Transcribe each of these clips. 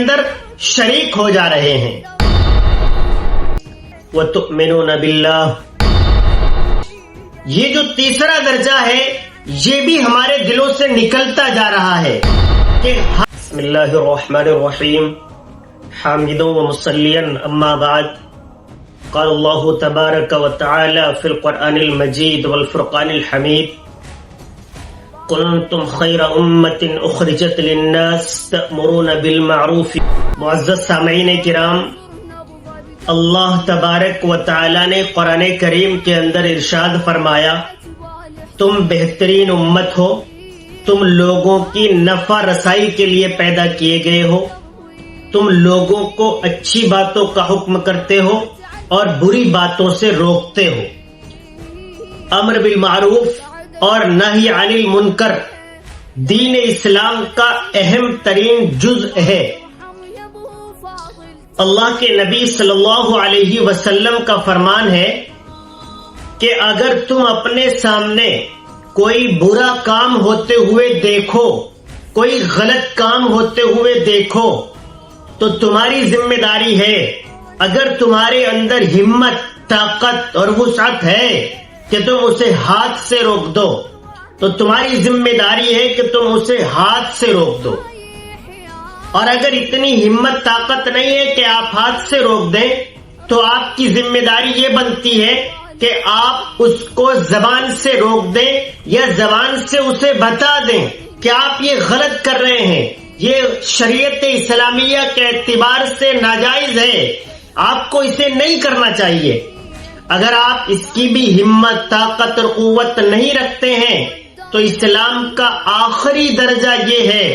اندر شریک ہو جا رہے ہیں۔ وَتُؤْمِنُونَ بِاللَّهِ، یہ جو تیسرا درجہ ہے یہ بھی ہمارے دلوں سے نکلتا جا رہا ہے کہ بسم اللہ الرحمن الرحیم حامدا ومصلیا اما بعد، قال اللہ تبارک وتعالی فی القرآن المجید والفرقان الحمید، کنتم خیر امت اخرجت للناس تأمرون بالمعروف۔ معزز سامعین کرام، اللہ تبارک و تعالی نے قرآن کریم کے اندر ارشاد فرمایا، تم بہترین امت ہو، تم لوگوں کی نفع رسائی کے لیے پیدا کیے گئے ہو، تم لوگوں کو اچھی باتوں کا حکم کرتے ہو اور بری باتوں سے روکتے ہو۔ امر بالمعروف اور نہی عن المنکر دین اسلام کا اہم ترین جزء ہے۔ اللہ کے نبی صلی اللہ علیہ وسلم کا فرمان ہے کہ اگر تم اپنے سامنے کوئی برا کام ہوتے ہوئے دیکھو، کوئی غلط کام ہوتے ہوئے دیکھو تو تمہاری ذمہ داری ہے، اگر تمہارے اندر ہمت، طاقت اور وسعت ہے کہ تم اسے ہاتھ سے روک دو تو تمہاری ذمہ داری ہے کہ تم اسے ہاتھ سے روک دو، اور اگر اتنی ہمت طاقت نہیں ہے کہ آپ ہاتھ سے روک دیں تو آپ کی ذمہ داری یہ بنتی ہے کہ آپ اس کو زبان سے روک دیں یا زبان سے اسے بتا دیں کہ آپ یہ غلط کر رہے ہیں، یہ شریعت اسلامیہ کے اعتبار سے ناجائز ہے، آپ کو اسے نہیں کرنا چاہیے۔ اگر آپ اس کی بھی ہمت، طاقت اور قوت نہیں رکھتے ہیں تو اسلام کا آخری درجہ یہ ہے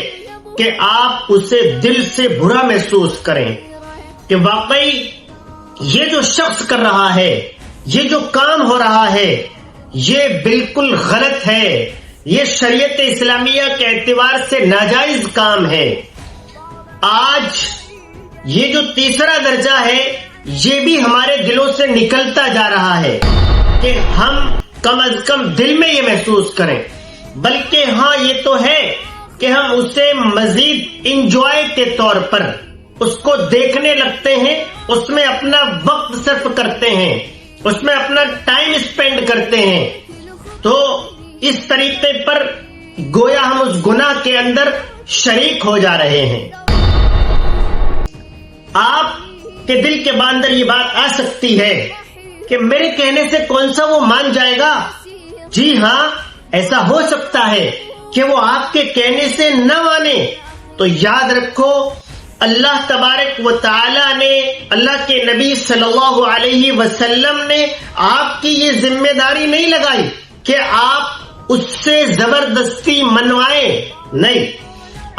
کہ آپ اسے دل سے برا محسوس کریں کہ واقعی یہ جو شخص کر رہا ہے، یہ جو کام ہو رہا ہے یہ بالکل غلط ہے، یہ شریعت اسلامیہ کے اعتبار سے ناجائز کام ہے۔ آج یہ جو تیسرا درجہ ہے یہ بھی ہمارے دلوں سے نکلتا جا رہا ہے کہ ہم کم از کم دل میں یہ محسوس کریں، بلکہ ہاں یہ تو ہے کہ ہم اسے مزید انجوائے کے طور پر اس کو دیکھنے لگتے ہیں، اس میں اپنا وقت صرف کرتے ہیں، اس میں اپنا ٹائم اسپینڈ کرتے ہیں، تو اس طریقے پر گویا ہم اس گناہ کے اندر شریک ہو جا رہے ہیں۔ آپ کے دل کے اندر یہ بات آ سکتی ہے کہ میرے کہنے سے کون سا وہ مان جائے گا؟ جی ہاں، ایسا ہو سکتا ہے کہ وہ آپ کے کہنے سے نہ مانے، تو یاد رکھو اللہ تبارک و تعالی نے، اللہ کے نبی صلی اللہ علیہ وسلم نے آپ کی یہ ذمہ داری نہیں لگائی کہ آپ اس سے زبردستی منوائیں، نہیں،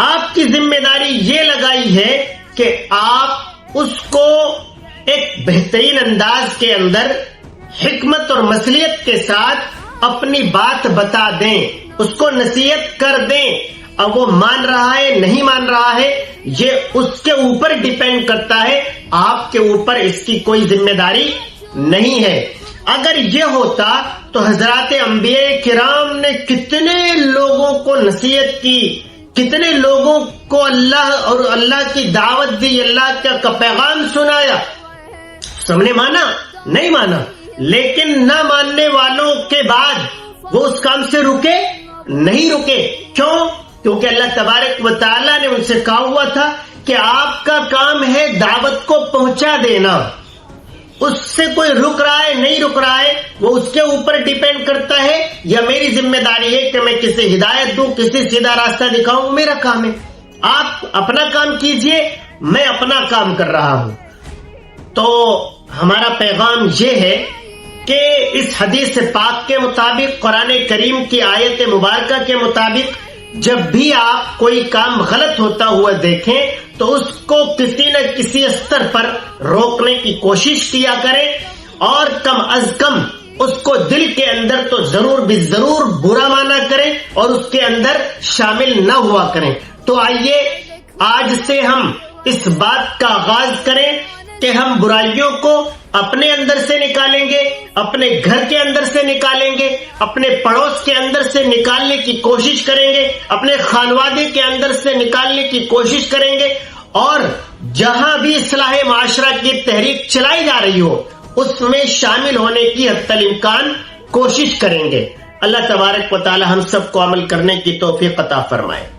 آپ کی ذمہ داری یہ لگائی ہے کہ آپ اس کو ایک بہترین انداز کے اندر حکمت اور مصلحت کے ساتھ اپنی بات بتا دیں، اس کو نصیحت کر دیں۔ اب وہ مان رہا ہے نہیں مان رہا ہے یہ اس کے اوپر ڈیپینڈ کرتا ہے، آپ کے اوپر اس کی کوئی ذمہ داری نہیں ہے۔ اگر یہ ہوتا تو حضرات انبیاء کرام نے کتنے لوگوں کو نصیحت کی، کتنے لوگوں کو اللہ اور اللہ کی دعوت دی، اللہ کا پیغام سنایا، سب نے مانا؟ نہیں مانا، لیکن نہ ماننے والوں کے بعد وہ اس کام سے رکے؟ نہیں رکے۔ کیوں؟ کیونکہ اللہ تبارک و تعالیٰ نے ان سے کہا ہوا تھا کہ آپ کا کام ہے دعوت کو پہنچا دینا، اس سے کوئی رک رہا ہے نہیں رک رہا ہے وہ اس کے اوپر ڈیپینڈ کرتا ہے، یا میری ذمہ داری ہے کہ میں کسی ہدایت دوں، کسی سیدھا راستہ دکھاؤں، میرا کام ہے۔ آپ اپنا کام کیجئے، میں اپنا کام کر رہا ہوں۔ تو ہمارا پیغام یہ ہے کہ اس حدیث پاک کے مطابق، قرآن کریم کی آیت مبارکہ کے مطابق، جب بھی آپ کوئی کام غلط ہوتا ہوا دیکھیں تو اس کو کسی نہ کسی استر پر روکنے کی کوشش کیا کریں، اور کم از کم اس کو دل کے اندر تو ضرور بھی ضرور برا مانا کریں اور اس کے اندر شامل نہ ہوا کریں۔ تو آئیے آج سے ہم اس بات کا آغاز کریں کہ ہم برائیوں کو اپنے اندر سے نکالیں گے، اپنے گھر کے اندر سے نکالیں گے، اپنے پڑوس کے اندر سے نکالنے کی کوشش کریں گے، اپنے خانوادے کے اندر سے نکالنے کی کوشش کریں گے، اور جہاں بھی اصلاح معاشرہ کی تحریک چلائی جا رہی ہو اس میں شامل ہونے کی حتی الامکان کوشش کریں گے۔ اللہ تبارک و تعالی ہم سب کو عمل کرنے کی توفیق عطا فرمائے۔